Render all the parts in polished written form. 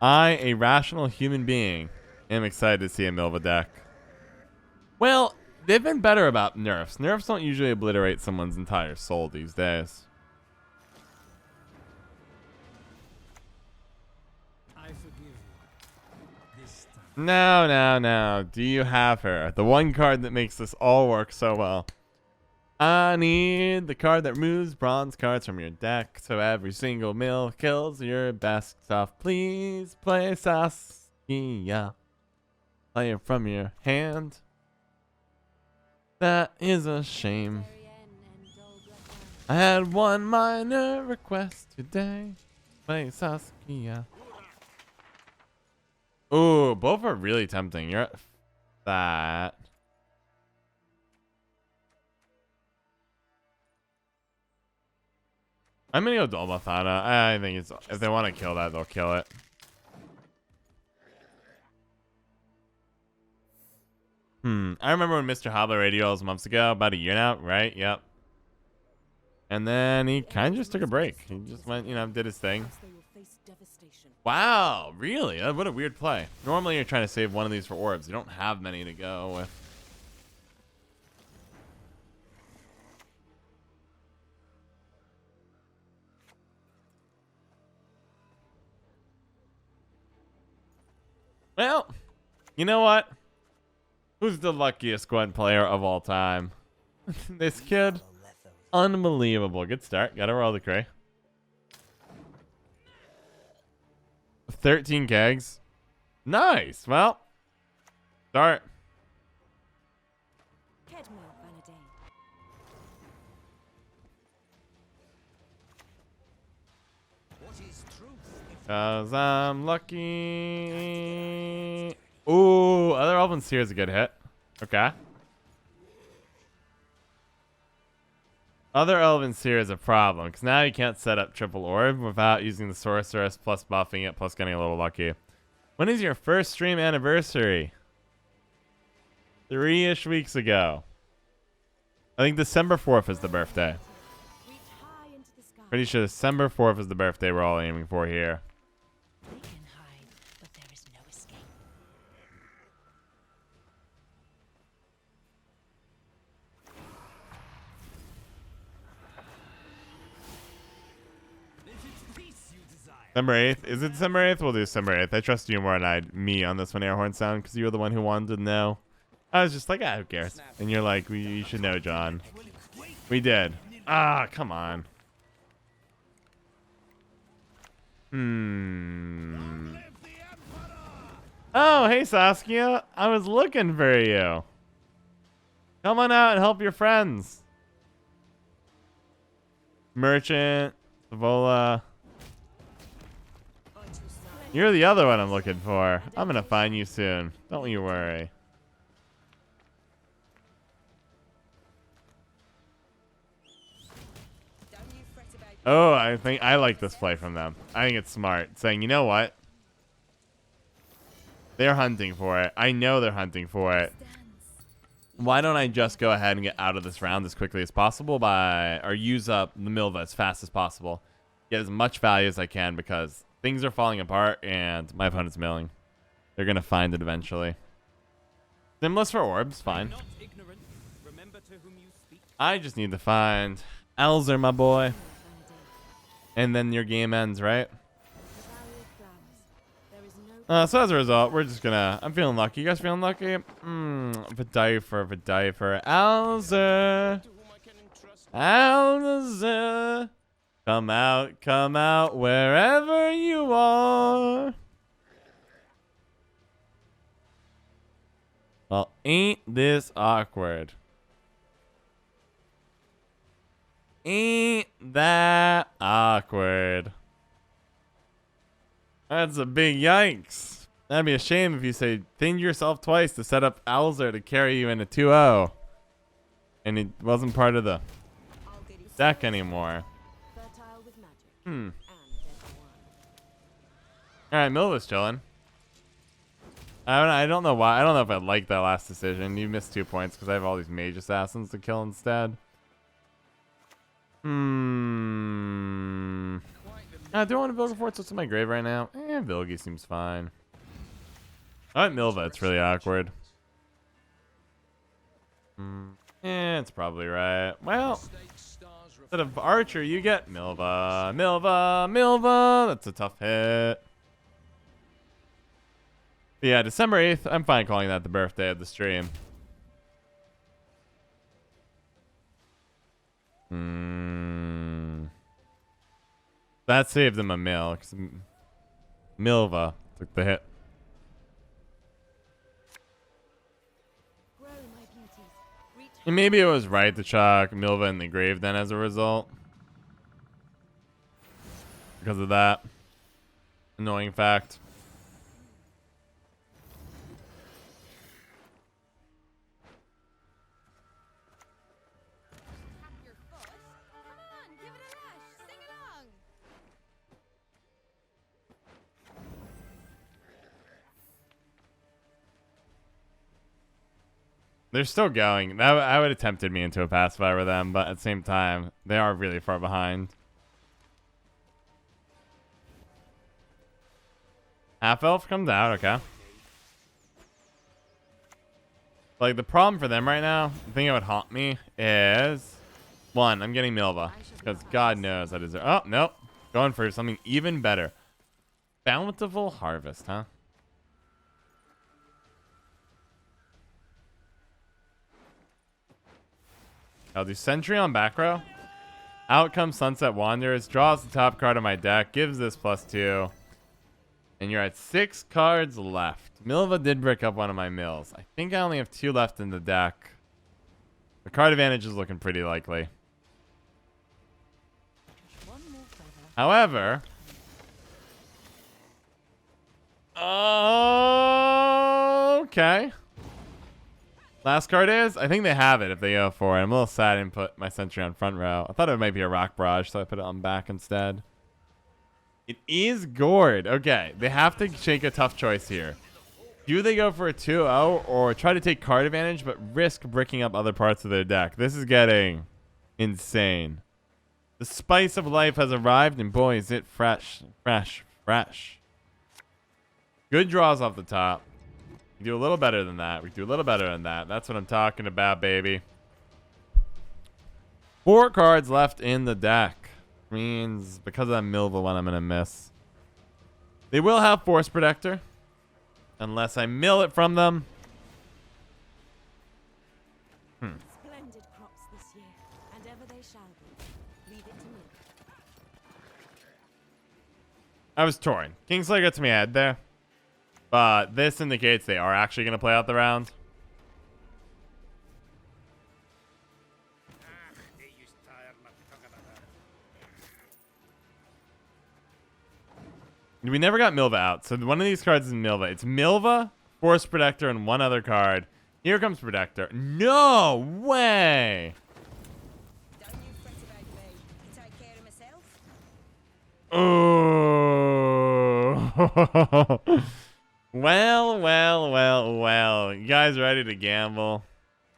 I, a rational human being, am excited to see a Milva deck. Well, they've been better about nerfs. Nerfs don't usually obliterate someone's entire soul these days. I forgive you. This time. No, no, no. Do you have her? The one card that makes this all work so well. I need the card that removes bronze cards from your deck, so every single mill kills your best stuff. Please play Saskia. Play it from your hand. That is a shame. I had one minor request today. Play Saskia. Ooh, both are really tempting. You're at that. I'm gonna go Dolmathana. I think it's if they want to kill that, they'll kill it. I remember when Mr. Hobbler radio was months ago, about a year now, right? Yep. And then he kind of just took a break. He just went, you know, did his thing. Wow, really? What a weird play. Normally you're trying to save one of these for orbs. You don't have many to go with. Well, you know what? Who's the luckiest Gwent player of all time? This kid? Unbelievable. Good start. Gotta roll the cray. 13 kegs. Nice. Well, start. Cause I'm lucky. Ooh, other Elven Seer is a good hit. Okay. Other Elven Seer is a problem, because now you can't set up triple orb without using the Sorceress, plus buffing it, plus getting a little lucky. When is your first stream anniversary? 3-ish weeks ago. I think December 4th is the birthday. Pretty sure December 4th is the birthday we're all aiming for here. December 8th? Is it December 8th? We'll do December 8th. I trust you more than me on this one, Airhorn Sound, because you were the one who wanted to know. I was just like, who cares? And you're like, you should know, John. We did. Ah, come on. Oh, hey, Saskia. I was looking for you. Come on out and help your friends. Merchant, Savola. You're the other one I'm looking for. I'm gonna find you soon. Don't you worry. Oh, I think I like this play from them. I think it's smart. Saying, you know what? They're hunting for it. I know they're hunting for it. Why don't I just go ahead and get out of this round as quickly as possible or use up the Milva as fast as possible. Get as much value as I can because things are falling apart and my opponent's milling. They're going to find it eventually. Simless for orbs, fine. I just need to find Elzer, my boy. And then your game ends, right? So as a result, we're just gonna... I'm feeling lucky. You guys feeling lucky? Vidifer. Elzer. Elzer. Come out, wherever you are. Well, ain't this awkward? Ain't that awkward? That's a big yikes. That'd be a shame if you say, thinned yourself twice to set up Elzer to carry you into 2-0. And it wasn't part of the deck anymore. Alright, Milva's chilling. I don't know why. I don't know if I like that last decision. You missed 2 points because I have all these mage assassins to kill instead. Do I want to build a fortress in my grave right now? Vilgi seems fine. Alright, Milva, it's really awkward. It's probably right. Well, instead of Archer, you get Milva. Milva. That's a tough hit. But yeah, December 8th, I'm fine calling that the birthday of the stream. That saved him a mil, because Milva took the hit. And maybe it was right to chuck Milva in the grave then as a result. Because of that annoying fact. They're still going. That would have tempted me into a pacifier with them, but at the same time, they are really far behind. Half elf comes out, okay. Like, the problem for them right now, the thing that would haunt me is, one, I'm getting Milva, because God knows I deserve. Oh, nope. Going for something even better. Bountiful Harvest, huh? I'll do Sentry on back row. Out comes Sunset Wanderers. Draws the top card of my deck. Gives this +2. And you're at 6 cards left. Milva did brick up one of my mills. I think I only have 2 left in the deck. The card advantage is looking pretty likely. However... okay. Last card is, I think they have it if they go for it. I'm a little sad I didn't put my Sentry on front row. I thought it might be a Rock Barrage, so I put it on back instead. It is Gourd. Okay, they have to take a tough choice here. Do they go for a 2-0 or try to take card advantage but risk bricking up other parts of their deck? This is getting insane. The spice of life has arrived, and boy, is it fresh. Good draws off the top. We do a little better than that. That's what I'm talking about, baby. 4 cards left in the deck. Means because of that Milva one, I'm going to miss. They will have Force Protector. Unless I mill it from them. Splendid crops this year, and ever they shall be. Leave it to me. I was torn. Kingslayer gets me ahead there. But this indicates they are actually going to play out the round. We never got Milva out. So one of these cards is Milva. It's Milva, Force Protector, and one other card. Here comes Protector. No way! Don't you fret about me. I take care of myself. Oh. Well. You guys ready to gamble?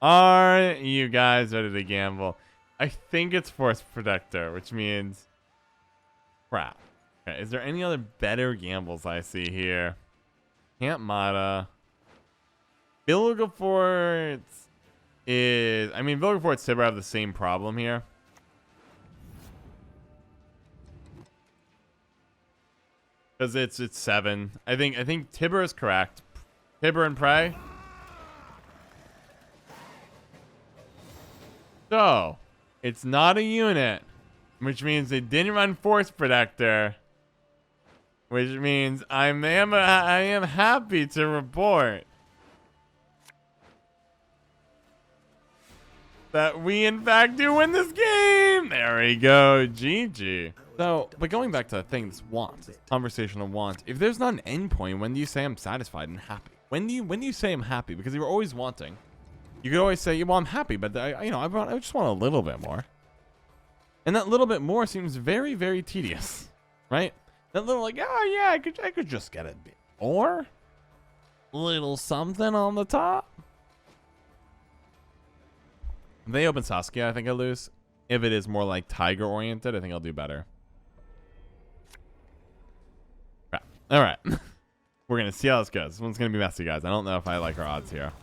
Are you guys ready to gamble? I think it's Force Protector, which means... crap. Okay, is there any other better gambles I see here? Camp Mata. Vilgefortz is... I mean, Vilgefortz Tibber have the same problem here. Because it's 7. I think Tibber is correct. Tibber and Prey. So, it's not a unit, which means they didn't run Force Protector, which means I am happy to report that we in fact do win this game. There we go, GG. So, but going back to the thing, this want, this conversational want. If there's not an end point, when do you say I'm satisfied and happy? When do you say I'm happy? Because you're always wanting. You could always say, well, I'm happy, but I just want a little bit more. And that little bit more seems very, very tedious, right? That little like, oh yeah, I could just get a bit more, little something on the top. If they open Saskia, I think I lose. If it is more like Tiger oriented, I think I'll do better. All right. We're going to see how this goes. This one's going to be messy, guys. I don't know if I like our odds here.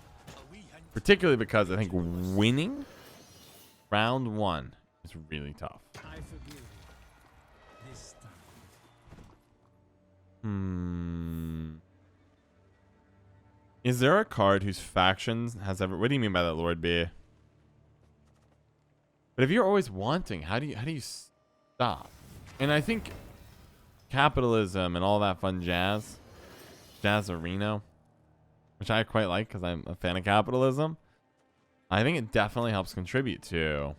Particularly because I think winning round 1 is really tough. I forgive you. This time. Is there a card whose factions has ever... What do you mean by that, Lord B? But if you're always wanting, how do you stop? And I think capitalism and all that fun jazz, Jazzarino, which I quite like because I'm a fan of capitalism, I think it definitely helps contribute to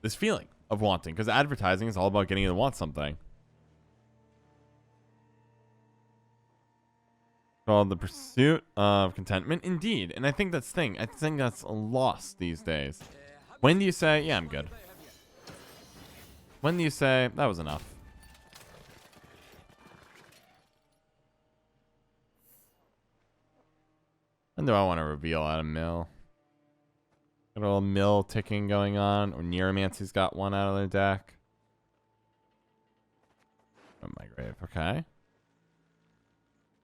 this feeling of wanting, because advertising is all about getting you to want something. Called the pursuit of contentment, indeed. And I think that's thing. I think that's lost these days. When do you say, yeah, I'm good? When do you say, that was enough? When do I want to reveal out of mill? Got a little mill ticking going on. Or Neuromancy's got one out of their deck. Oh, my grave. Okay.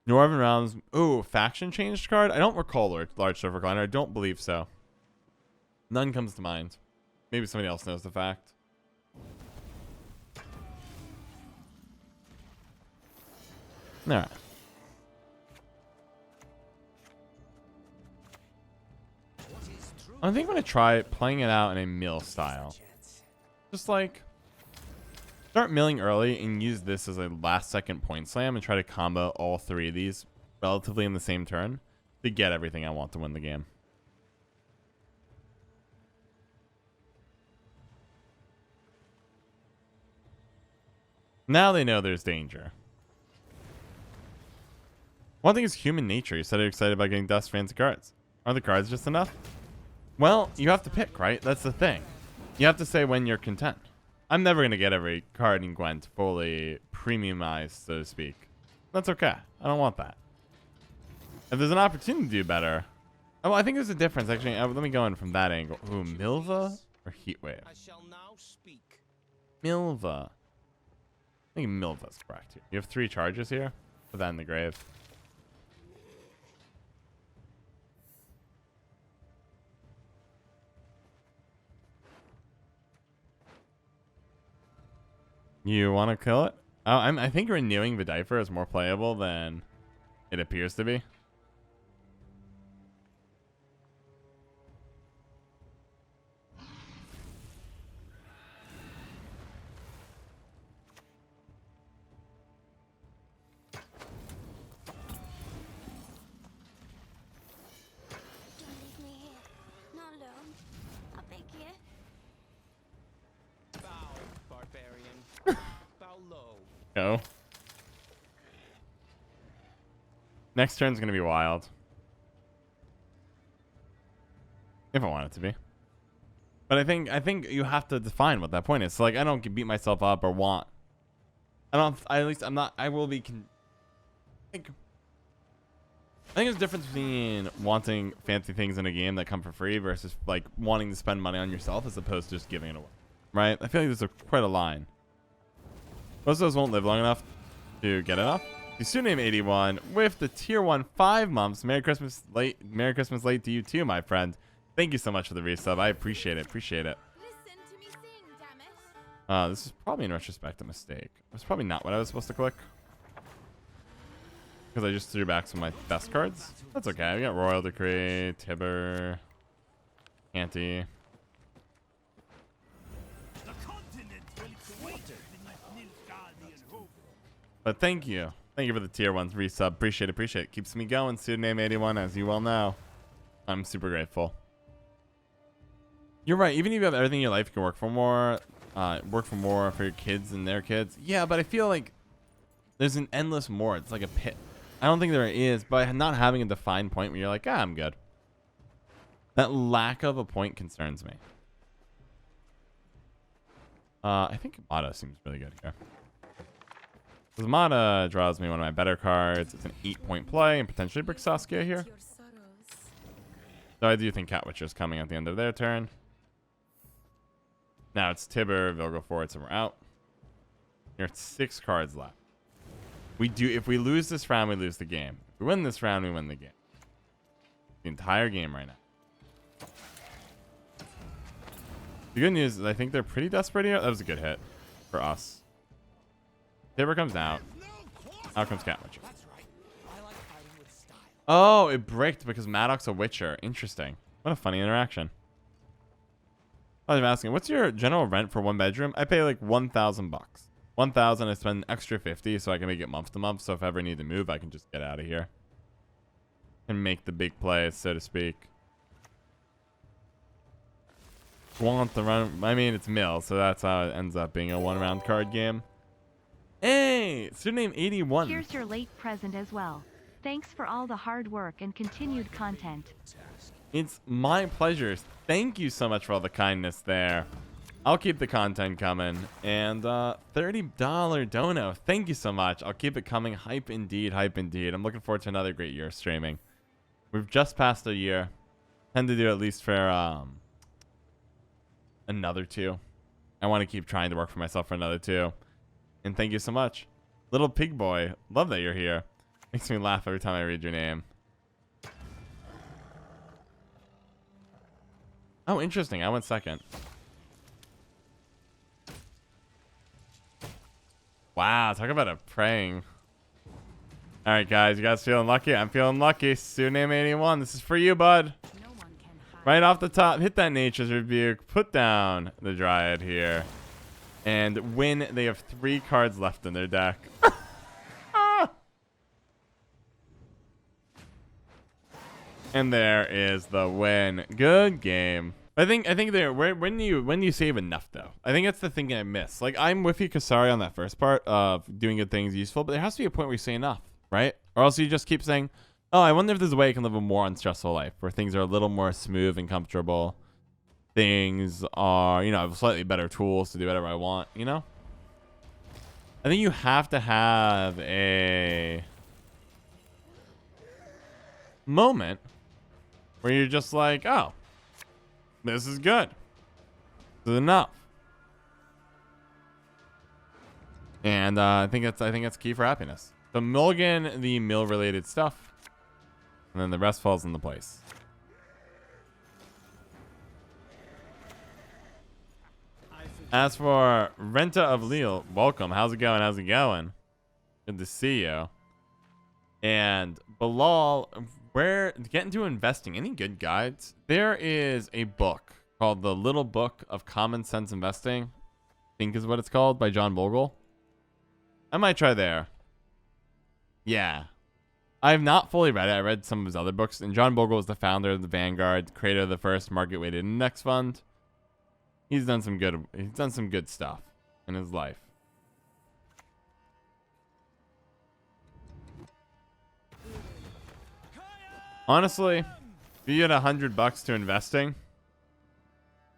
Northern Realms. Ooh, faction changed card? I don't recall large server recliner. I don't believe so. None comes to mind. Maybe somebody else knows the fact. Alright. I think I'm going to try playing it out in a mill style. Just like... Start milling early and use this as a last second point slam and try to combo all 3 of these relatively in the same turn to get everything I want to win the game. Now they know there's danger. One thing is human nature. You said you're excited about getting dust fancy cards. Are the cards just enough? Well, you have to pick, right? That's the thing. You have to say when you're content. I'm never going to get every card in Gwent fully premiumized, so to speak. That's okay. I don't want that. If there's an opportunity to do better... Oh, I think there's a difference, actually. Let me go in from that angle. Ooh, Milva or Heatwave? I shall now speak. Milva. I think Milva's correct here. You have 3 charges here. Put that in the grave. You want to kill it? Oh, I think renewing Vidifer is more playable than it appears to be. Don't leave me here. Not alone. I'll be here. Bow, barbarian. Bow low. Go. Next turn's gonna be wild. If I want it to be. But I think you have to define what that point is. So like I don't beat myself up or want. At least I'm not. I will be. I think there's a difference between wanting fancy things in a game that come for free versus like wanting to spend money on yourself as opposed to just giving it away. Right? I feel like there's quite a line. Most of those won't live long enough to get enough. The pseudonym 81 with the tier 1 5 months. Merry Christmas late. Merry Christmas late to you too, my friend. Thank you so much for the resub. I appreciate it. Appreciate it. Listen to me sing, damn it. This is probably in retrospect a mistake. That's probably not what I was supposed to click. Because I just threw back some of my best cards. That's okay. We got Royal Decree, Tibber, Anti. But thank you. Thank you for the tier 1 resub. Appreciate it. Appreciate it. Keeps me going. Pseudonym 81, as you well know. I'm super grateful. You're right. Even if you have everything in your life, you can work for more. Work for more for your kids and their kids. Yeah, but I feel like there's an endless more. It's like a pit. I don't think there is, but not having a defined point where you're like, I'm good. That lack of a point concerns me. I think Mata seems really good here. Because Mata draws me one of my better cards. It's an 8-point play and potentially Brick Saskia here. Your sorrows. So I do think Catwitcher is coming at the end of their turn. Now it's Tibber, Vilgo Forts, and we're out. You're at 6 cards left. If we lose this round, we lose the game. If we win this round, we win the game. The entire game right now. The good news is I think they're pretty desperate here. That was a good hit for us. Tabor comes out. Out comes Catwitcher. Oh, it bricked because Maddox's a Witcher. Interesting. What a funny interaction. I'm asking, what's your general rent for 1 bedroom? I pay like 1,000 bucks. 1,000. I spend an extra 50 so I can make it month to month. So if I ever need to move, I can just get out of here and make the big plays, so to speak. Want the run? I mean, it's Mill, so that's how it ends up being a 1-round card game. Hey, Pseudonym 81. Here's your late present as well. Thanks for all the hard work and continued content. It's my pleasure. Thank you so much for all the kindness there. I'll keep the content coming. And $30 dono. Thank you so much. I'll keep it coming. Hype indeed. Hype indeed. I'm looking forward to another great year of streaming. We've just passed a year. Tend to do at least for another 2. I want to keep trying to work for myself for another 2. And thank you so much. Little Pig Boy. Love that you're here. Makes me laugh every time I read your name. Oh, interesting. I went second. Wow, talk about a praying. All right, guys. You guys feeling lucky? I'm feeling lucky. Pseudonym 81. This is for you, bud. No one can hide. Right off the top, hit that Nature's Rebuke. Put down the Dryad here. And win. They have 3 cards left in their deck. And there is the win. Good game. I think there when you save enough though. I think that's the thing I miss. Like I'm with you, Kasari, on that first part of doing good things useful, but there has to be a point where you say enough, right? Or else you just keep saying, "Oh, I wonder if there's a way I can live a more unstressful life where things are a little more smooth and comfortable. Things are, I have slightly better tools to do whatever I want, I think you have to have a moment where you're just like, oh, this is good. This is enough. And I think that's key for happiness. So mulligan the mill related stuff, and then the rest falls into place. As for Renta of Lille, welcome. How's it going? How's it going? Good to see you. And Bilal, where get into investing? Any good guides? There is a book called The Little Book of Common Sense Investing, I think is what it's called, by John Bogle. I might try there. Yeah. I have not fully read it. I read some of his other books, and John Bogle is the founder of the Vanguard, creator of the first market-weighted index fund. He's done some good stuff in his life. Honestly, if you get $100 to investing,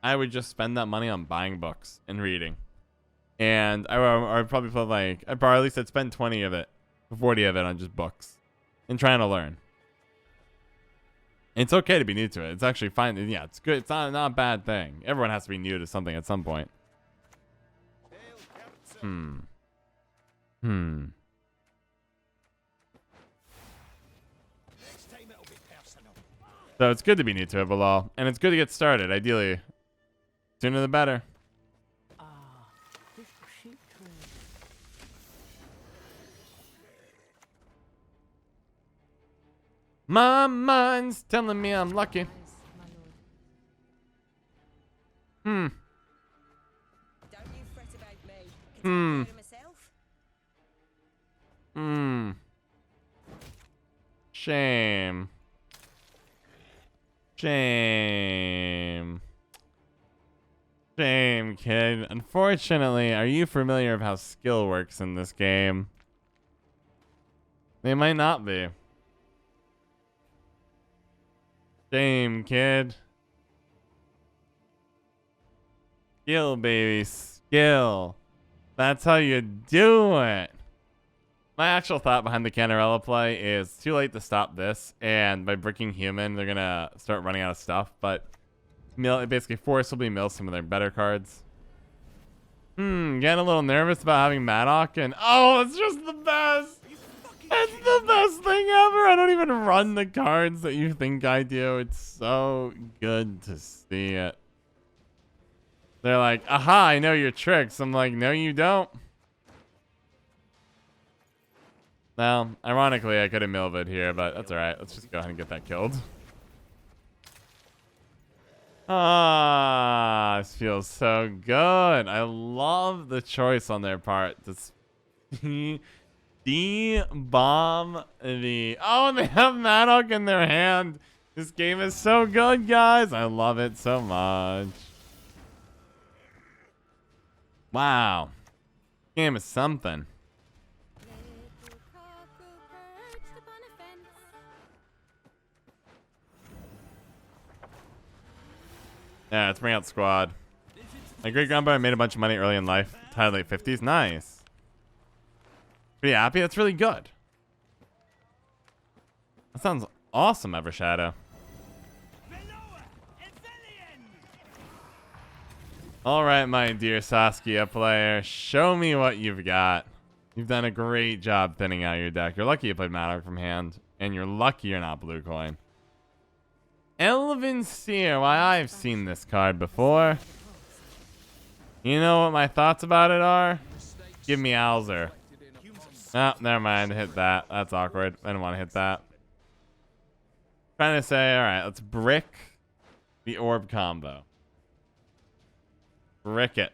I would just spend that money on buying books and reading. And I'd probably put at least I'd spend 20 of it, 40 of it on just books and trying to learn. It's okay to be new to it. It's actually fine. Yeah, it's good. It's not a bad thing. Everyone has to be new to something at some point. So it's good to be new to it, Bilal. And it's good to get started, ideally. Sooner the better. My mind's telling me I'm lucky. Don't you fret about me. Can I take care of myself? Shame. Shame, kid. Unfortunately, are you familiar with how skill works in this game? They might not be. Shame, kid. Skill, baby. Skill. That's how you do it. My actual thought behind the Canarella play is too late to stop this, and by bricking human, they're gonna start running out of stuff, but basically forcibly mill some of their better cards. Getting a little nervous about having Maddock, and oh, it's just the best. It's the best thing ever. I don't even run the cards that you think I do. It's so good to see it. They're like, aha, I know your tricks. I'm like, no, you don't. Well, ironically, I could have Milva'd here, but that's all right. Let's just go ahead and get that killed. Ah, this feels so good. I love the choice on their part. This D-bomb the... Oh, and they have Maddock in their hand. This game is so good, guys. I love it so much. Wow. Game is something. Little cuckoo perched upon a fence. Yeah, let's bring out squad. My great grandpa made a bunch of money early in life. Tied late 50s. Nice. Pretty happy? That's really good. That sounds awesome, Evershadow. Alright, my dear Saskia player. Show me what you've got. You've done a great job thinning out your deck. You're lucky you played Maddock from hand. And you're lucky you're not blue coin. Elven Seer. Why, I've seen this card before. You know what my thoughts about it are? Give me Alzer. Oh, never mind. Hit that. That's awkward. I didn't want to hit that. Trying to say, alright, let's brick the orb combo. Brick it.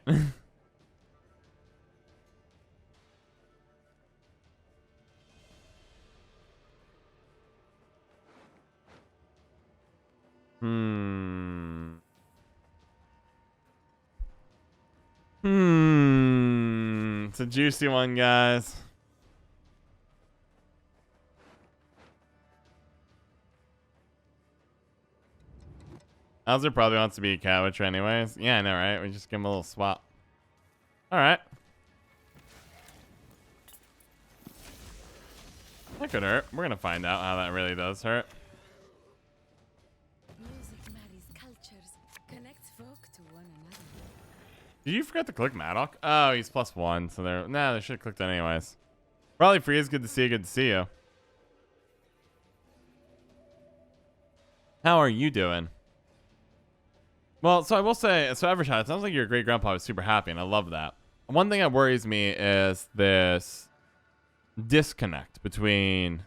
It's a juicy one, guys. Alzer probably wants to be a Cowitcher anyways. Yeah, I know, right? We just give him a little swap. Alright. That could hurt. We're gonna find out how that really does hurt. Music marries cultures, connects folk to one another. Did you forget to click Maddock? Oh, he's +1, so they're... Nah, they should have clicked it anyways. Probably free is good to see you. Good to see you. How are you doing? Well, so I will say, so Evershot, it sounds like your great grandpa was super happy, and I love that. One thing that worries me is this disconnect between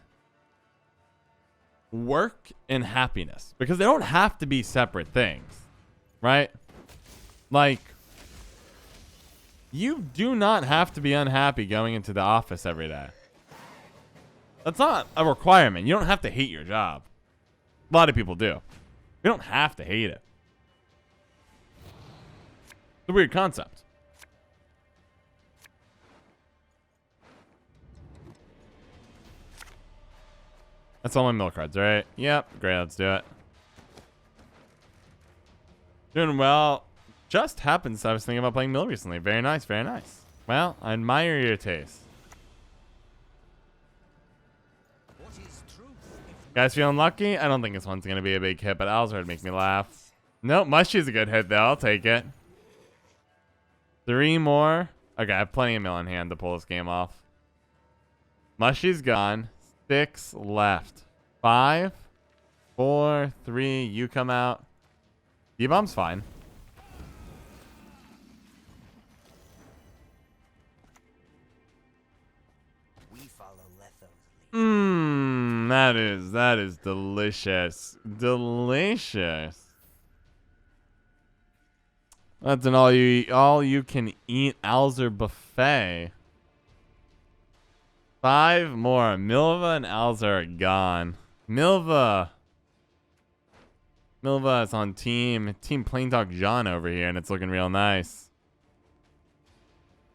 work and happiness, because they don't have to be separate things, right? Like, you do not have to be unhappy going into the office every day. That's not a requirement. You don't have to hate your job. A lot of people do. You don't have to hate it. It's a weird concept. That's all my milk cards, right? Yep. Great. Let's do it. Doing well. Just happens I was thinking about playing Mill recently. Very nice. Very nice. Well, I admire your taste. Guys feeling lucky? I don't think this one's going to be a big hit, but Alzer would make me laugh. Nope. Mushy's a good hit, though. I'll take it. 3 more. Okay, I have plenty of mill in hand to pull this game off. Mushy's gone. 6 left. 5, 4, 3. You come out. D-bomb's fine. We follow Letho's lead. That is delicious. Delicious. That's an all you can eat Alzer buffet. 5 more. Milva and Alzer are gone. Milva is on Team Plain Talk John over here, and it's looking real nice.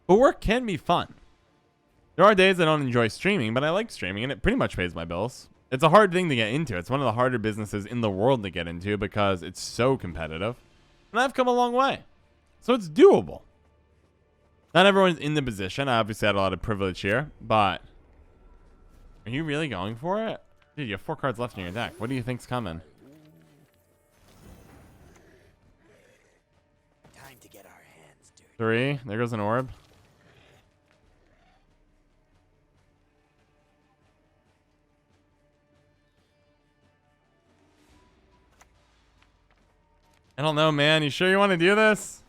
But work can be fun. There are days I don't enjoy streaming, but I like streaming, and it pretty much pays my bills. It's a hard thing to get into. It's one of the harder businesses in the world to get into because it's so competitive. And I've come a long way. So it's doable. Not everyone's in the position. I obviously had a lot of privilege here, but are you really going for it? Dude, you have 4 cards left in your deck. What do you think's coming? Time to get our hands dirty. 3. There goes an orb. I don't know, man. You sure you want to do this?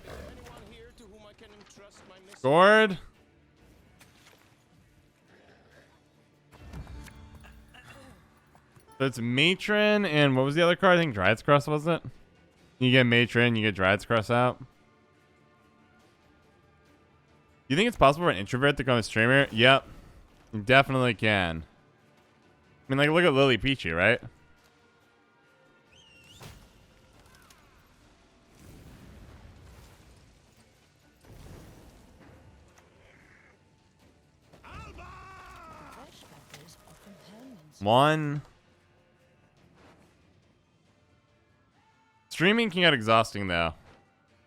Anyone here to whom I can entrust my mission? Gord? So it's Matron and what was the other card? I think Dryad's Cross, was it? You get Matron, you get Dryad's Cross out. Do you think it's possible for an introvert to become a streamer? Yep. You definitely can. I mean, like, look at Lily Peachy, right? One. Streaming can get exhausting though.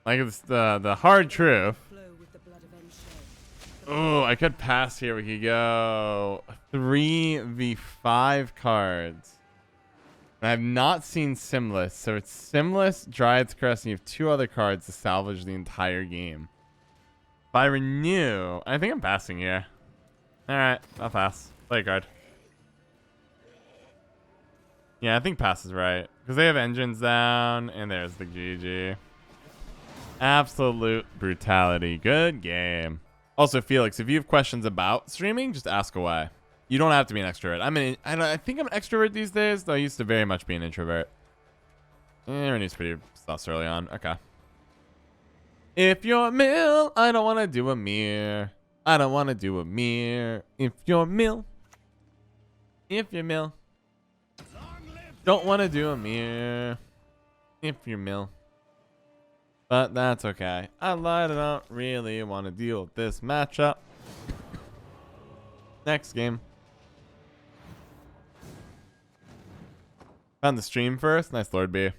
Like it's the hard truth. Flow with the blood of Enshay. Oh, I could pass here. We could go 3v5 cards. And I've not seen Simless, so it's Simless, Dryad's Crest, and you have 2 other cards to salvage the entire game. If I renew, I think I'm passing here. All right, I'll pass. Play a card. Yeah, I think pass is right. Because they have engines down, and there's the GG. Absolute brutality. Good game. Also, Felix, if you have questions about streaming, just ask away. You don't have to be an extrovert. I think I'm an extrovert these days, though I used to very much be an introvert. Renee's pretty sus early on. Okay. If you're Mill, I don't want to do a mirror. I don't want to do a mirror. If you're Mill. If you're Mill. Don't want to do a mirror. If you're Mill. But that's okay. I don't really want to deal with this matchup. Next game. Found the stream first. Nice, Lord B. To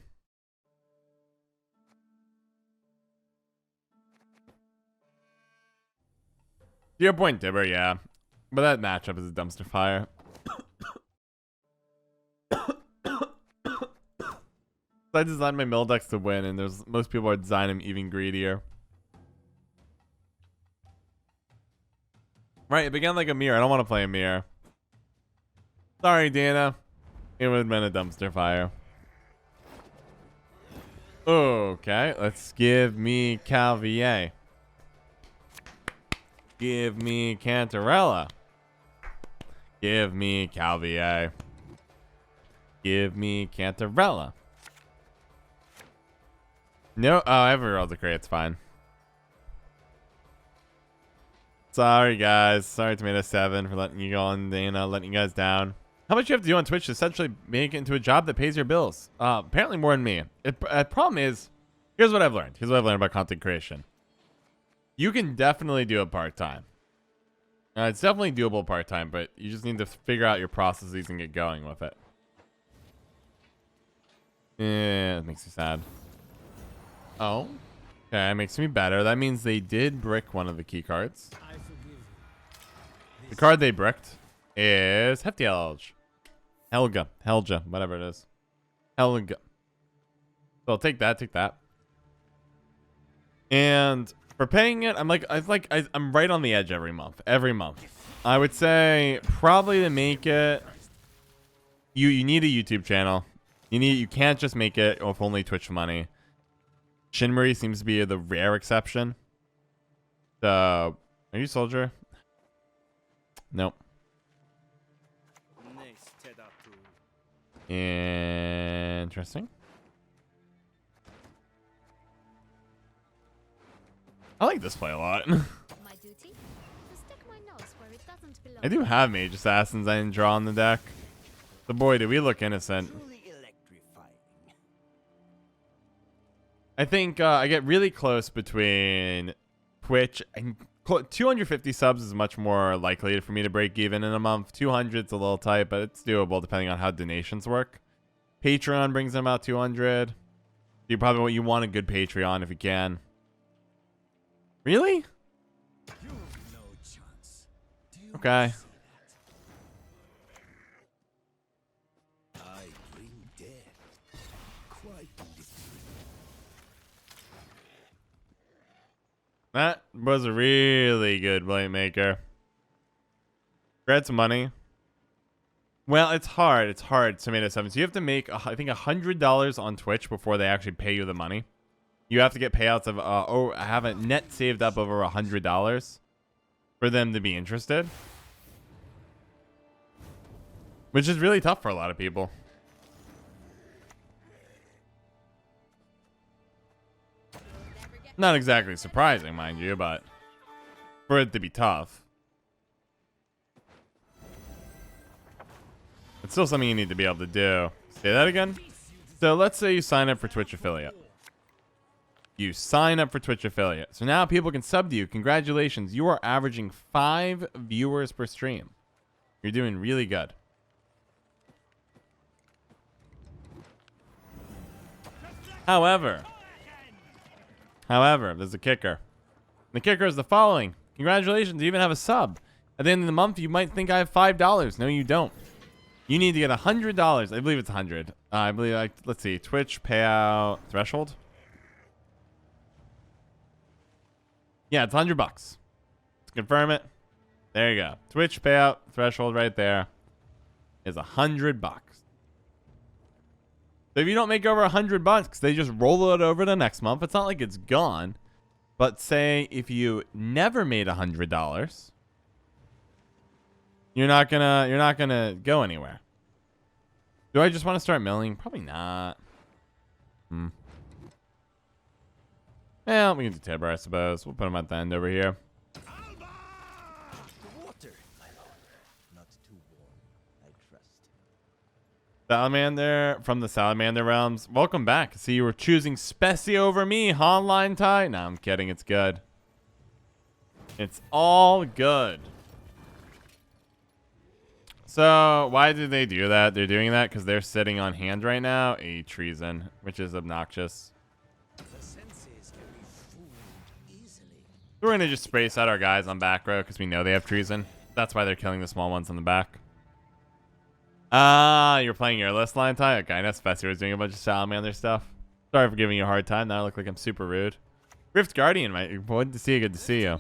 your point, Dibber, yeah. But that matchup is a dumpster fire. I designed my mill decks to win, and most people are designing them even greedier. Right, it began like a mirror. I don't want to play a mirror. Sorry, Dana. It would have been a dumpster fire. Okay, let's give me Calvier. Give me Cantarella. Give me Calvier. Give me Cantarella. No, oh, I have a roll to create. It's fine. Sorry, guys. Sorry, Tomato 7, for letting you go on, Dana, letting you guys down. How much you have to do on Twitch to essentially make it into a job that pays your bills? Apparently more than me. The problem is, here's what I've learned. Here's what I've learned about content creation. You can definitely do it part-time. It's definitely doable part-time, but you just need to figure out your processes and get going with it. Yeah, it makes me sad. Oh, okay, makes me better. That means they did brick one of the key cards. I forgive you. The card they bricked is Hefty Helga, whatever it is. Helga. So I'll take that. And for paying it, I'm right on the edge every month. I would say probably to make it, you need a YouTube channel. You can't just make it with only Twitch money. Shinmari seems to be the rare exception. Are you soldier? Nope. Interesting. I like this play a lot. My duty? To stick my nose where it doesn't belong. I do have Mage Assassins I didn't draw on the deck. But boy, do we look innocent. I think I get really close between Twitch and 250 subs is much more likely for me to break even in a month. 200's a little tight, but it's doable depending on how donations work. Patreon brings in about 200. You probably want a good Patreon if you can. Really? You've no chance. Do you Okay. see that? I bring death. Quite literally. That was a really good blade maker. Grab some money. Well, it's hard. It's hard, Tomato 7. So you have to make, I think, $100 on Twitch before they actually pay you the money. You have to get payouts of, have a net saved up over $100 for them to be interested. Which is really tough for a lot of people. Not exactly surprising, mind you, but for it to be tough. It's still something you need to be able to do. Say that again. So let's say you sign up for Twitch affiliate. You sign up for Twitch affiliate. So now people can sub to you. Congratulations. You are averaging 5 viewers per stream. You're doing really good. However, there's a kicker. The kicker is the following. Congratulations. You even have a sub. At the end of the month, you might think I have $5. No, you don't. You need to get $100. I believe it's 100. I believe, let's see, Twitch payout threshold. Yeah, it's $100. Let's confirm it. There you go. Twitch payout threshold right there is $100. So if you don't make over $100, they just roll it over to next month. It's not like it's gone. But say if you never made $100, you're not gonna go anywhere. Do I just want to start milling? Probably not. Well, we can do Tibber, I suppose. We'll put him at the end over here. Salamander from the Salamander realms. Welcome back. See, you were choosing Specie over me, huh, Line Tie? No, I'm kidding. It's good. It's all good. So, why did they do that? They're doing that because they're sitting on hand right now. A treason, which is obnoxious. So we're going to just space out our guys on back row because we know they have treason. That's why they're killing the small ones on the back. You're playing your list, Line Tie? Okay, I know Specie was doing a bunch of Salamander stuff. Sorry for giving you a hard time. Now I look like I'm super rude. Rift Guardian, mate. Good to see you. Good to see you.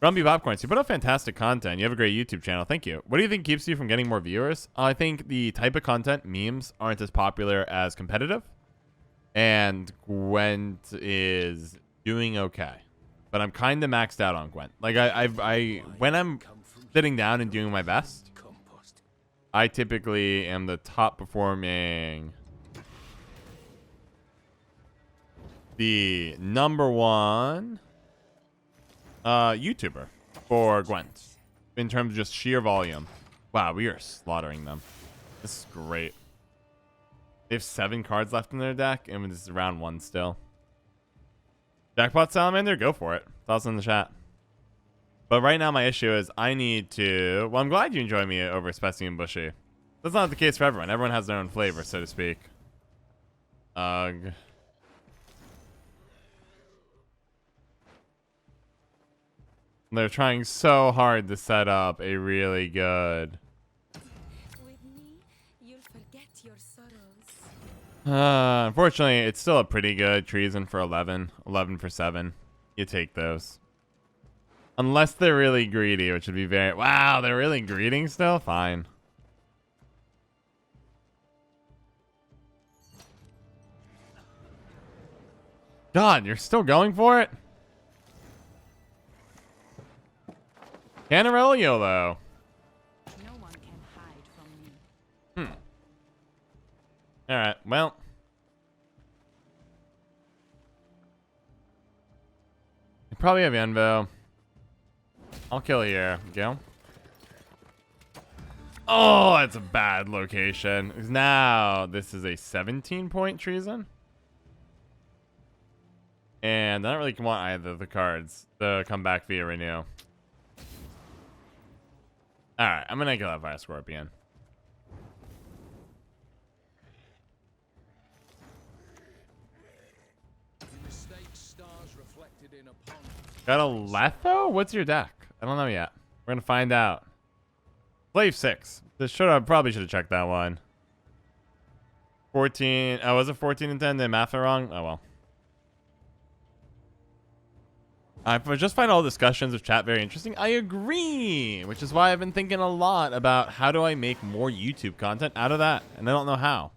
Rumby Popcorns, you put up fantastic content. You have a great YouTube channel. Thank you. What do you think keeps you from getting more viewers? I think the type of content, memes, aren't as popular as competitive. And Gwent is doing okay. But I'm kind of maxed out on Gwent. Like, when I'm sitting down and doing my best, I typically am the top performing, the #1 YouTuber for Gwent in terms of just sheer volume. Wow, we are slaughtering them. This is great. They have 7 cards left in their deck, and this is round 1 still. Jackpot Salamander, go for it. Thoughts in the chat. But right now my issue is I need to... Well, I'm glad you enjoy me over Specie and Bushy. That's not the case for everyone. Everyone has their own flavor, so to speak. Ugh. They're trying so hard to set up a really good... With me, you'll forget your sorrows. Unfortunately, it's still a pretty good treason for 11. 11 for 7. You take those. Unless they're really greedy, which would be very... Wow, they're really greeding still? Fine. God, you're still going for it? Canarelio, though. No one can hide from me. Alright, well. You probably have Envo. I'll kill here. Go. Oh, that's a bad location. Now, this is a 17-point treason. And I don't really want either of the cards to come back via renew. Alright, I'm gonna kill that Fire Scorpion. Got a Letho? What's your deck? I don't know yet. We're gonna find out. Slave 6. Probably should have checked that one. 14. Oh, was it 14 and 10? Did I math it wrong? Oh well. I just find all discussions with chat very interesting. I agree, which is why I've been thinking a lot about how do I make more YouTube content out of that, and I don't know how.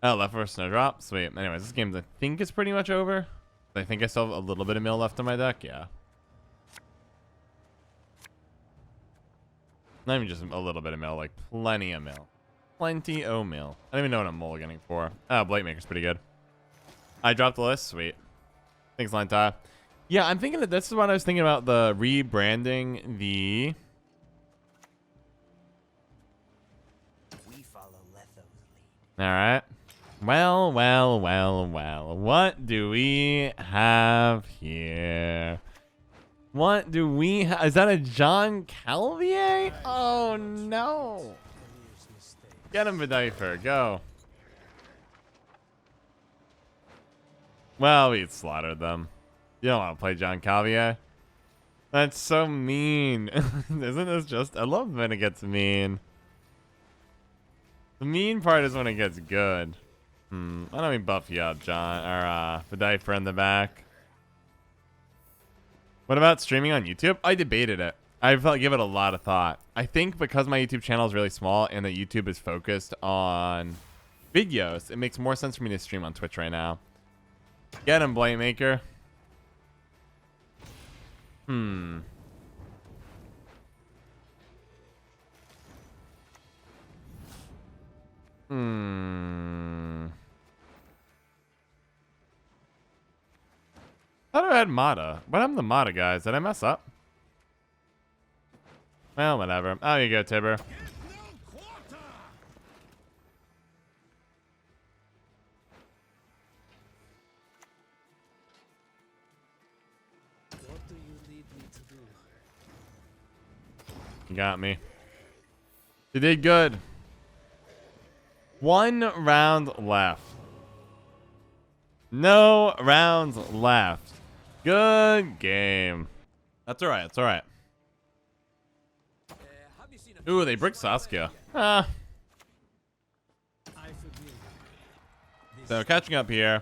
Oh, left for a snowdrop. Sweet. Anyways, this game I think is pretty much over. I think I still have a little bit of mill left on my deck. Yeah. Not even just a little bit of mill, like plenty of mill. Plenty of mill. I don't even know what I'm mulliganing for. Oh, Blade Maker's pretty good. I dropped the list. Sweet. Thanks, Lanta. Yeah, I'm thinking that this is what I was thinking about, the rebranding the... We follow Letho's lead. All right. Well. What do we have here? What do we have? Is that a John Calvier? Oh, no. Career's mistake. Get him, Vidifer. Go. Well, we slaughtered them. You don't want to play John Calvier. That's so mean. Isn't this just... I love when it gets mean. The mean part is when it gets good. Why don't we buff you up, John? Or, Vidifer in the back. What about streaming on YouTube? I debated it. I've give it a lot of thought. I think because my YouTube channel is really small and that YouTube is focused on videos, it makes more sense for me to stream on Twitch right now. Get him, Blade Maker. Thought I had Mata. But I'm the Mata, guys. Did I mess up? Well, whatever. Oh, you go, Tibber. What do you need me to do? You got me. You did good. 1 round left. No rounds left. Good game. That's alright. That's alright. Ooh, they bricked Saskia. Ah. I forgive. So catching up here.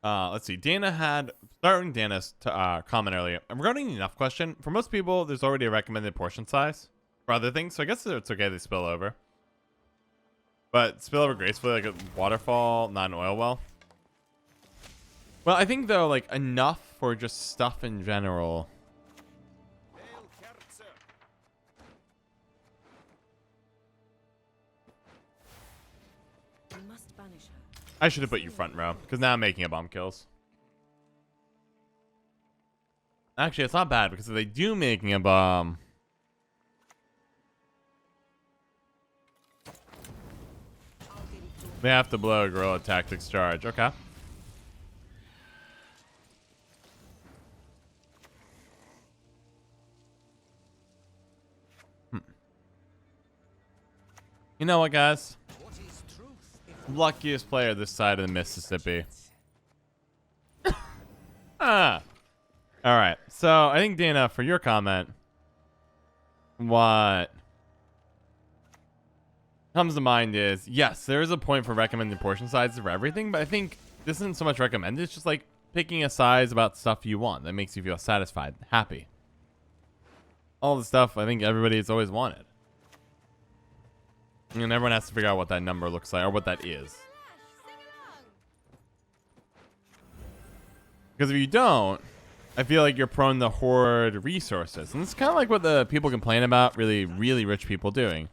Let's see. Dana had starting Dana's comment earlier. Regarding the enough question, for most people, there's already a recommended portion size for other things, so I guess it's okay they spill over. But spill over gracefully like a waterfall, not an oil well. Well, I think though, like enough for just stuff in general. Hail, Kerzer. We must banish her. I should have put you front row because now I'm making a bomb kills. Actually, it's not bad because if they do making a bomb. They have to blow a guerrilla tactics charge. Okay. You know what, guys? Luckiest player this side of the Mississippi. All right. So I think, Dana, for your comment, what comes to mind is, yes, there is a point for recommended portion sizes for everything, but I think this isn't so much recommended. It's just like picking a size about stuff you want that makes you feel satisfied, happy. All the stuff I think everybody's always wanted. And everyone has to figure out what that number looks like or what that is. Because if you don't, I feel like you're prone to hoard resources. And it's kind of like what the people complain about really, really rich people doing.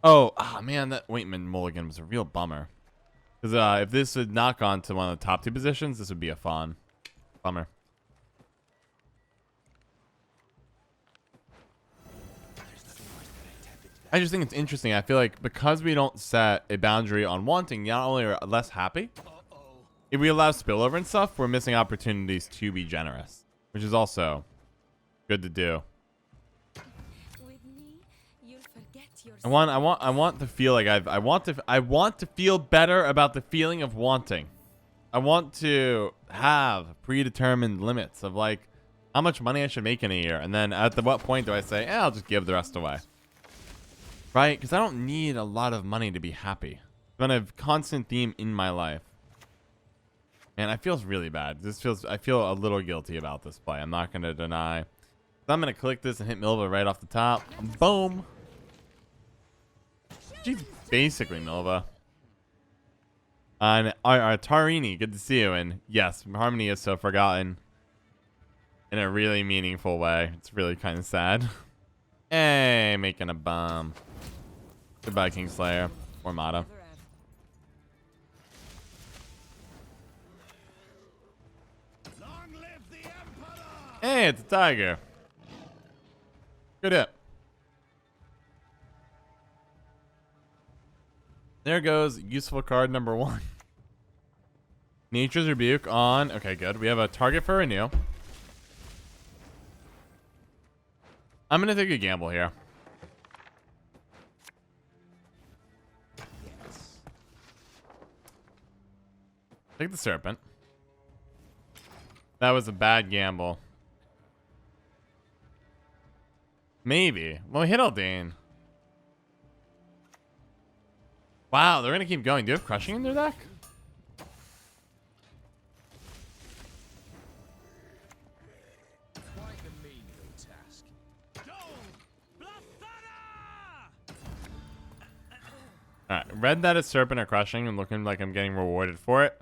Oh, man, that Waitman mulligan was a real bummer. Because if this had not gone to one of the top 2 positions, this would be a fun bummer. I just think it's interesting. I feel like because we don't set a boundary on wanting, not only are less happy, if we allow spillover and stuff, we're missing opportunities to be generous, which is also good to do. With me, you'll forget your I want to feel like I want to feel better about the feeling of wanting. I want to have predetermined limits of like how much money I should make in a year, and then at what point do I say, I'll just give the rest away. Right? Because I don't need a lot of money to be happy. It's been a constant theme in my life. Man, I feels really bad. I feel a little guilty about this play. I'm not going to deny. So I'm going to click this and hit Milva right off the top. Boom. She's basically Milva. And Tarini, good to see you. And yes, Harmony is so forgotten in a really meaningful way. It's really kind of sad. Hey, making a bomb. Goodbye, Kingslayer. Or Mata. Hey, it's a tiger. Good hit. There goes useful card number 1. Nature's Rebuke on. Okay, good. We have a target for renew. I'm going to take a gamble here. Take the Serpent. That was a bad gamble. Maybe. Well, we hit Aldane. Wow, they're going to keep going. Do you have Crushing in their deck? Quite a menial task. Alright, read that as Serpent or Crushing and looking like I'm getting rewarded for it.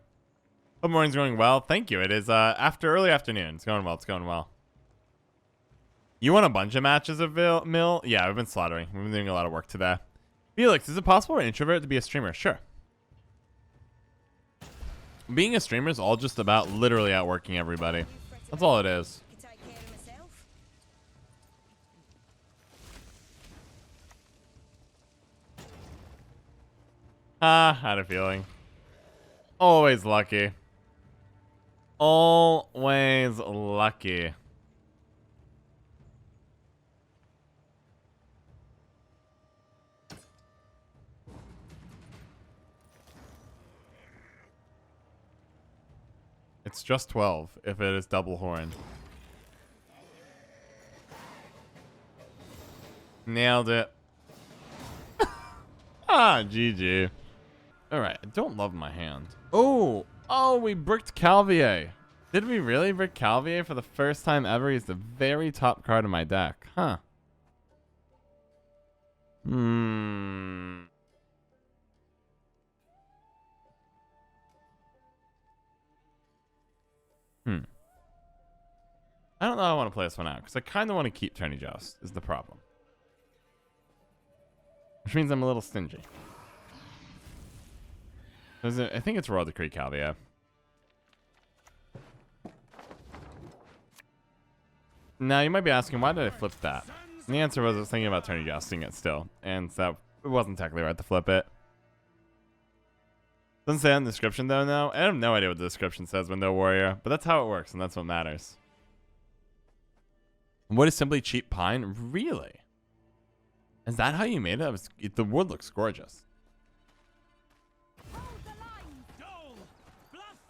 Hope morning's going well. Thank you. It is early afternoon. It's going well. It's going well. You won a bunch of matches of Mill? Yeah, we've been slaughtering. We've been doing a lot of work today. Felix, is it possible for an introvert to be a streamer? Sure. Being a streamer is all just about literally outworking everybody. That's all it is. Had a feeling. Always lucky. Always lucky. It's just 12 if it is double horn. Nailed it. GG. Alright, I don't love my hand. Oh, we bricked Calvier. Did we really brick Calvier for the first time ever? He's the very top card in my deck. Huh. I don't know how I want to play this one out, because I kind of want to keep Tourney Joust, is the problem. Which means I'm a little stingy. I think it's Royal Decree Calvia. Now, you might be asking, why did I flip that? And the answer was I was thinking about Tourney Jousting it still, and so it wasn't technically right to flip it. Doesn't say on the description, though, no. I have no idea what the description says, Window Warrior, but that's how it works, and that's what matters. What is simply cheap pine? Really? Is that how you made it? The wood looks gorgeous.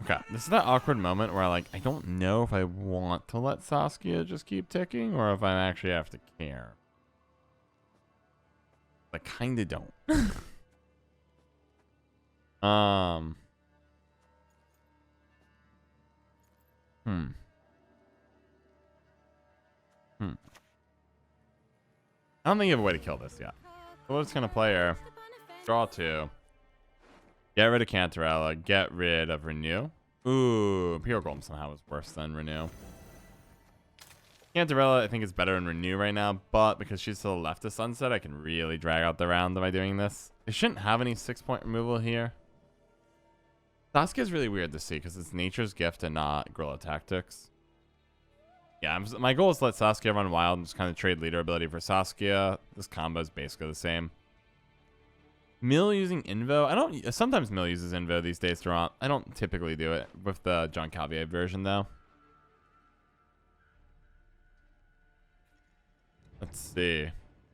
Okay, this is that awkward moment where I don't know if I want to let Saskia just keep ticking or if I actually have to care. I kind of don't. I don't think you have a way to kill this yet. So we're just going to play her. Draw 2. Get rid of Cantarella. Get rid of Renew. Ooh, Imperial Golem somehow is worse than Renew. Cantarella, I think, is better than Renew right now, but because she's to the left of Sunset, I can really drag out the round by doing this. It shouldn't have any 6-point removal here. Saskia is really weird to see because it's Nature's Gift and not Guerrilla Tactics. Yeah, my goal is to let Saskia run wild and just kind of trade leader ability for Saskia. This combo is basically the same. Mill using Invo. Sometimes Mill uses Invo these days, Durant. I don't typically do it with the John Calvier version, though. Let's see.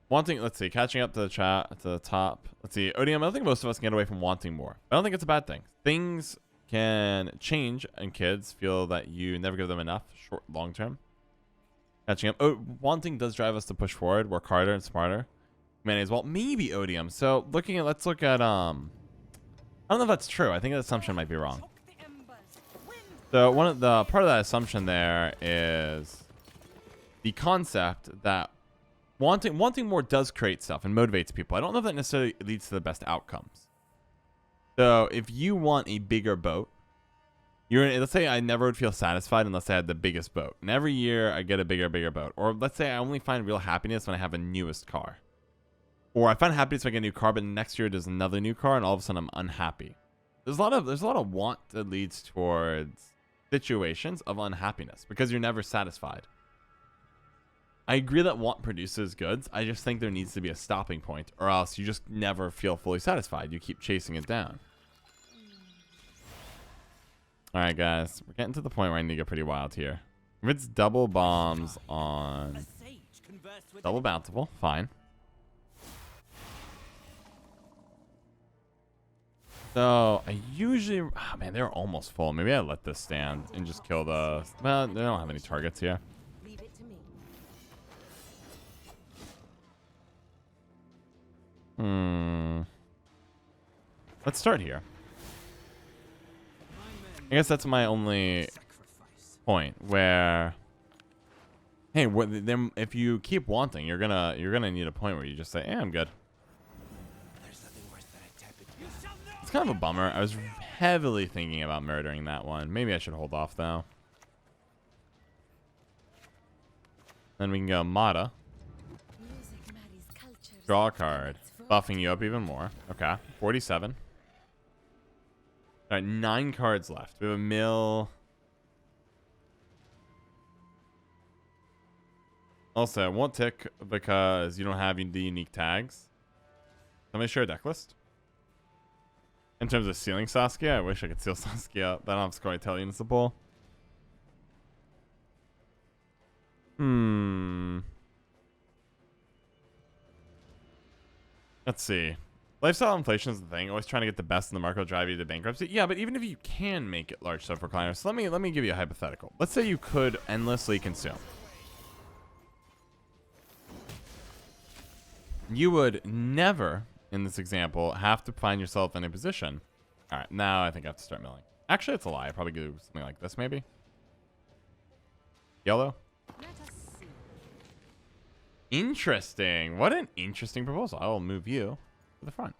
Catching up to the chat, to the top. Let's see. ODM, I don't think most of us can get away from wanting more. I don't think it's a bad thing. Things can change, and kids feel that you never give them enough, long term. Catching up. Wanting does drive us to push forward, work harder and smarter. Humanity as well. Maybe Odium. So let's look at I don't know if that's true. I think that assumption might be wrong. So one of the part of that assumption there is the concept that wanting more does create stuff and motivates people. I don't know if that necessarily leads to the best outcomes. So if you want a bigger boat, let's say I never would feel satisfied unless I had the biggest boat. And every year I get a bigger boat. Or let's say I only find real happiness when I have a newest car. Or I find happiness when I get a new car, but next year there's another new car and all of a sudden I'm unhappy. There's a lot of want that leads towards situations of unhappiness because you're never satisfied. I agree that want produces goods. I just think there needs to be a stopping point, or else you just never feel fully satisfied. You keep chasing it down. All right, guys. We're getting to the point where I need to get pretty wild here. If it's double bombs on double bountiful, fine. So I usually... Oh, man, they're almost full. Maybe I let this stand and just kill the... Well, they don't have any targets here. Leave it to me. Let's start here. I guess that's my only point where, hey, then if you keep wanting, you're gonna need a point where you just say, "Hey, I'm good." It's kind of a bummer. I was heavily thinking about murdering that one. Maybe I should hold off though. Then we can go Mata. Draw a card, buffing you up even more. Okay, 47. All right, 9 cards left. We have a mill. Also, it won't tick because you don't have the unique tags. Somebody share a deck list. In terms of sealing Saskia, I wish I could seal Saskia, but I don't have Scory Municipal. Let's see. Lifestyle inflation is the thing. Always trying to get the best in the market will drive you to bankruptcy. Yeah, but even if you can make it large stuff for climbers, so let me give you a hypothetical. Let's say you could endlessly consume. You would never, in this example, have to find yourself in a position. All right, now I think I have to start milling. Actually, it's a lie. I probably do something like this, maybe. Yellow. Interesting. What an interesting proposal. I will move you to the front.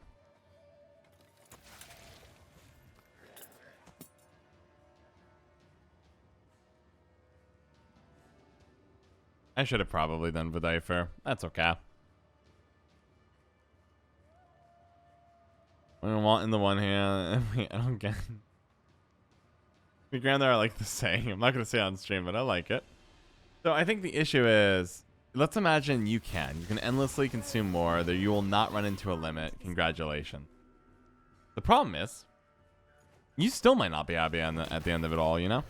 I should have probably done Vidaifer. That's okay. I don't want in the one hand. I don't get. The ground there, I like the saying. I'm not going to say it on stream, but I like it. So I think the issue is, let's imagine you can endlessly consume more, that you will not run into a limit. Congratulations. The problem is, you still might not be happy at the end of it all, you know?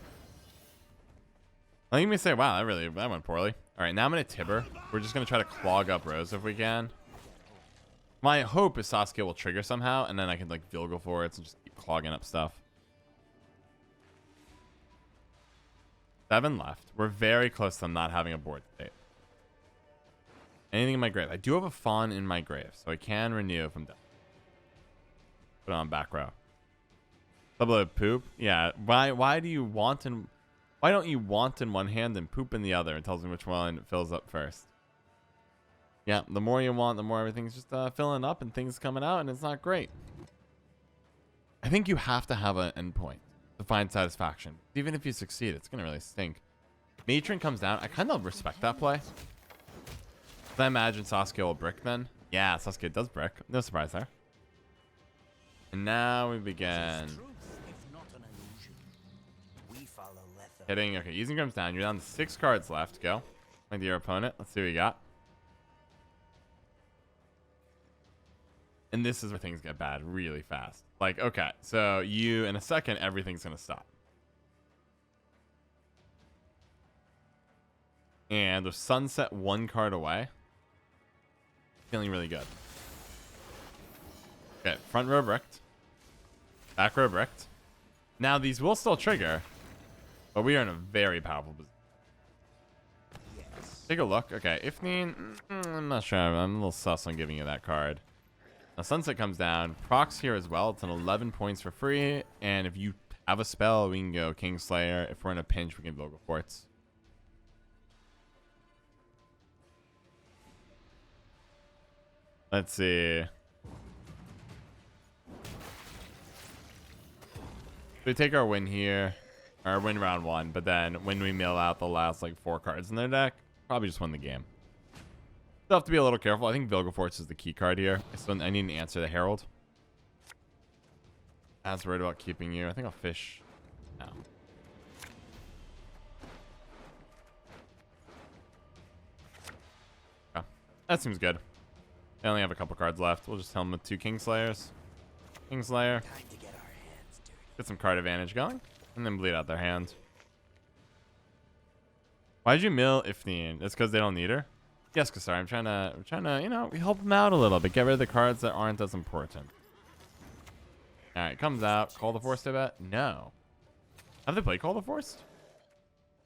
I think you may say, wow, that went poorly. All right, now I'm going to Tibber. We're just going to try to clog up rows if we can. My hope is Saskia will trigger somehow, and then I can like Vilgo for it and just keep clogging up stuff. 7 left. We're very close to them not having a board state. Anything in my grave? I do have a fawn in my grave, so I can renew if I'm done. Put it on back row. Double of poop? Yeah. Why do you want and why don't you want in one hand and poop in the other? It tells me which one fills up first. Yeah, the more you want, the more everything's just filling up and things coming out, and it's not great. I think you have to have an endpoint to find satisfaction. Even if you succeed, it's going to really stink. Matron comes down. I kind of respect that play. I imagine Saskia will brick then. Yeah, Saskia does brick. No surprise there. And now we begin. Hitting. Okay, using Grimm's down. You're down to 6 cards left. Go. My dear opponent. Let's see what you got. And this is where things get bad really fast. Like, okay, so you, in a second, everything's going to stop. And with Sunset 1 card away. Feeling really good. Okay, front row bricked. Back row bricked. Now, these will still trigger. But we are in a very powerful position. Yes. Take a look. Okay, Ifneen, I'm not sure. I'm a little sus on giving you that card. Now, Sunset comes down. Procs here as well. It's an 11 points for free. And if you have a spell, we can go Kingslayer. If we're in a pinch, we can Vigo Forts. Let's see. We take our win here, or win round 1, but then when we mill out the last like 4 cards in their deck, probably just win the game. Still have to be a little careful. I think Vigo Forts is the key card here. I need an answer to Herald. I was worried about keeping you. I think I'll fish now. Yeah, that seems good. They only have a couple cards left. We'll just tell them with 2 Kingslayers. Kingslayer. Time to get our hands dirty. Get some card advantage going. And then bleed out their hand. Why'd you mill Ifneen? It's because they don't need her? Yes, Kassar. I'm trying to, you know, help them out a little bit. Get rid of the cards that aren't as important. Alright, comes out. Call the Forced, I bet? No. Have they played Call the Forced?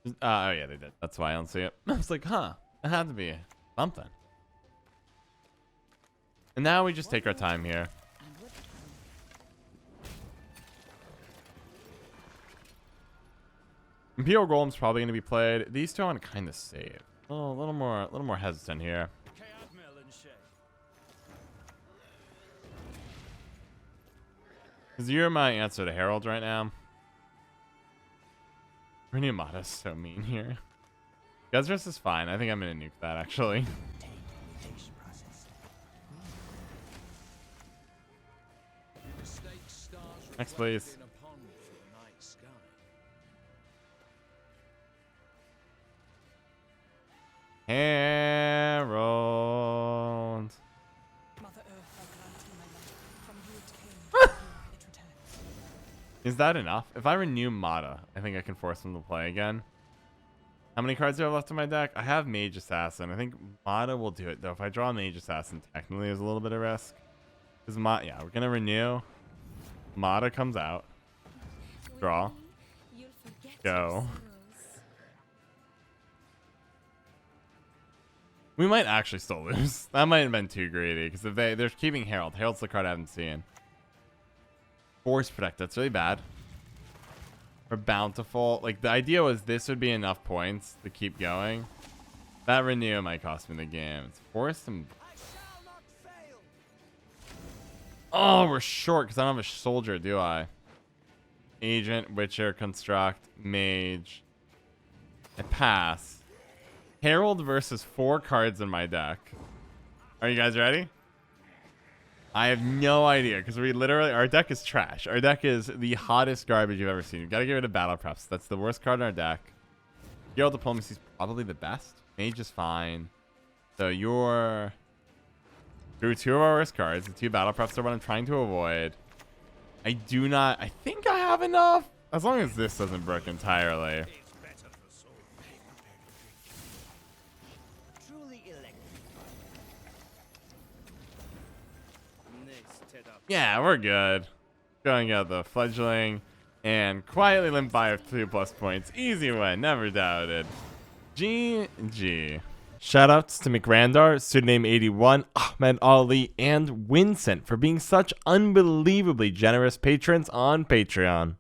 Oh, yeah, they did. That's why I don't see it. I was like, huh. It had to be something. And now we just take our time here. Imperial Golem's probably going to be played. These two I want to kind of save. A little more hesitant here. Because you're my answer to Herald right now. Renumata's so mean here. Guzrus is fine. I think I'm going to nuke that, actually. Next, please. Herald. Mother Earth, I grant you my love. From you it came, it returns. Is that enough? If I renew Mata, I think I can force him to play again. How many cards do I have left in my deck? I have Mage Assassin. I think Mata will do it, though. If I draw Mage Assassin, technically there's a little bit of risk. Because yeah, we're going to renew. Mata comes out. Draw. You'll forget Go. your sorrows. We might actually still lose. That might have been too greedy. Because if they're keeping Herald. Herald's the card I haven't seen. Force Protect. That's really bad. Or Bountiful. Like, the idea was this would be enough points to keep going. That renew might cost me the game. It's Force and... Oh, we're short because I don't have a soldier, do I? Agent, Witcher, Construct, Mage. I pass. Herald versus 4 cards in my deck. Are you guys ready? I have no idea because our deck is trash. Our deck is the hottest garbage you've ever seen. We've got to get rid of Battle Preps. That's the worst card in our deck. Guild Diplomacy is probably the best. Mage is fine. So you're... Drew 2 of our worst cards. The 2 Battle Preps are what I'm trying to avoid. I think I have enough. As long as this doesn't break entirely. Yeah, we're good. Going out the Fledgling and quietly limp by with 2+ points. Easy win, never doubted. GG. Shoutouts to McRandar, Pseudonym81, Ahmed Ali, and Vincent for being such unbelievably generous patrons on Patreon.